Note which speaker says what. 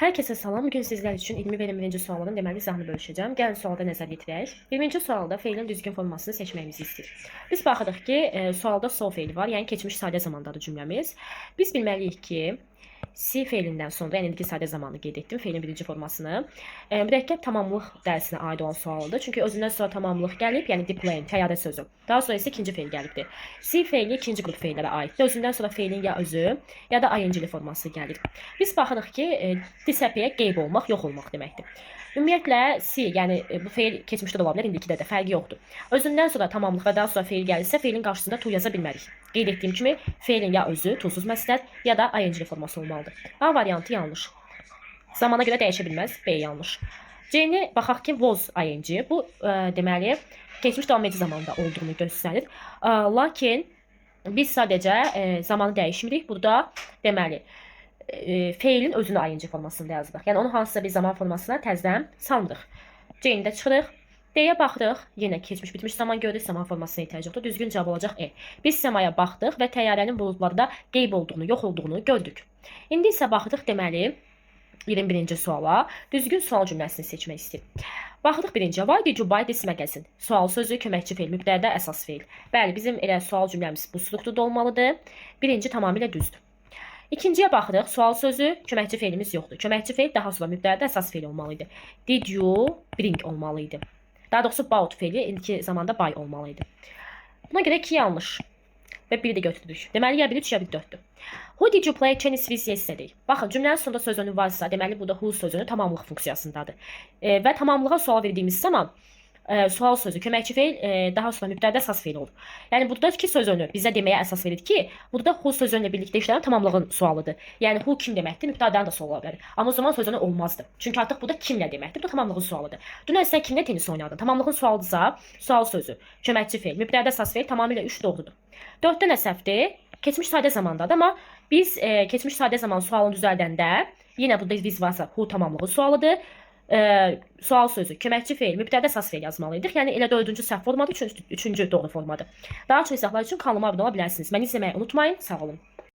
Speaker 1: Herkese salam. Bugün sizler için 20 ve 21. sualların deməli izahını bölüşəcəm. Gəlin sualda nəzər yetirək. 20-ci sualda feilin düzgün formasını seçməyimizi istəyir. Biz baxırıq ki, sualda so feili var, yəni keçmiş sadə zamandadır cümləmiz. Biz bilməliyik ki, C feilindən sonra, yəni indiki sadə zamanı qeyd etdim, feilin birinci formasını. Mürəkkəb tamamlıq dərsinə aid olan sualdır. Çünki özündən sonra tamamlıq gəlib, yəni deploying, təyyarə sözü. Daha sonra isə ikinci feil gəlibdir. C feili ikinci qrup feillərə aiddir. Özündən sonra feilin ya özü, ya da ing forması gəlir. Biz baxırıq ki, disappear qeyb olmaq, yox olmaq deməkdir. Ümumiyyətlə C, yəni bu feil keçmişdə də ola bilər, indiki də fərqi yoxdur. Özündən sonra tamamlıq və daha sonra feil gəlirsə, feilin qarşısında to yaza bilmərik. Qeyd etdiyim kimi, feilin ya özü, to-suz məsdər, ya da ing forması olmalıdır. A variantı yanlış. Zamana görə dəyişə bilməz, B yanlış. C-ni baxaq ki, was ing. Bu deməli keçmiş davam edici zamanda olduğunu göstərir. Lakin biz sadəcə zamanı dəyişmirik. Burada deməli feilin özünü ing formasında yazırıq. Yəni onu hansısa bir zaman formasına təzədən salırıq. C-ni də çıxırıq. D-yə baxırıq. Yenə keçmiş bitmiş zaman görürük. Zaman formasına ehtiyac yoxdur. Düzgün cavab olacaq E. Biz səmaya baxdıq və təyyarənin buludlarda qeyb olduğunu, yox olduğunu gördük. İndi isə baxırıq deməli 21-ci suala. Düzgün sual cümləsini seçmək istəyir. Baxırıq birinciyə. Why did you buy this magazine? Sual sözü, köməkçi feil, mübtədə əsas feil. Bəli, bizim elə sual cümləmiz bu strukturda olmalıdır. Birinci tamamilə düzdür. İkinciyə baxırıq. Sual sözü, köməkçi feilimiz yoxdur. Köməkçi feil daha sonra mübtədə əsas feil olmalıydı. Did you bring olmalıydı. Daha doğrusu bought feili indiki zamanda buy olmalıydı. Buna görə 2 yanlış və 1 də götürdük. Deməli ya 1 3 ya 1 4-dür. Who did you play tennis with yesterday? Baxın, cümlənin sonunda söz önü varsa, deməli burada who sözünü tamamlıq funksiyasındadır. Və tamamlığa sual verdiyimiz zaman sual sözü, köməkçi feil daha sonra mübtədə əsas feil olur. Yəni buradakı söz önü bizə deməyə əsas verir ki, burada who sözü ilə birlikdə işlənən tamamlığın sualıdır. Yəni who kim deməkdir? Mübtədədən də sual ola bilər. Amma o zaman söz önü olmazdı. Çünki artıq burada kimlə deməkdir? Bu tamamlığın sualıdır. Dünən sən kimlə tenis oynadın? Tamamlığın sualıdırsa, sual sözü, köməkçi feil, mübtədə əsas feil tamamilə 3 doğrudur. 4-də nə səhvdir? Keçmiş sadə zamandadır, amma biz keçmiş sadə zaman sualını düzəldəndə yenə burada biz varsa who tamamlığı sualıdır. Sual sözü, köməkçi feil, mübtədə əsas feil yazmalıydıq. Yəni elə 4-cü səhv formadır, 3-cü doğru formadır. Daha çox izahlar üçün kanalıma abunə ola bilərsiniz. Məni izləməyi unutmayın. Sağ olun.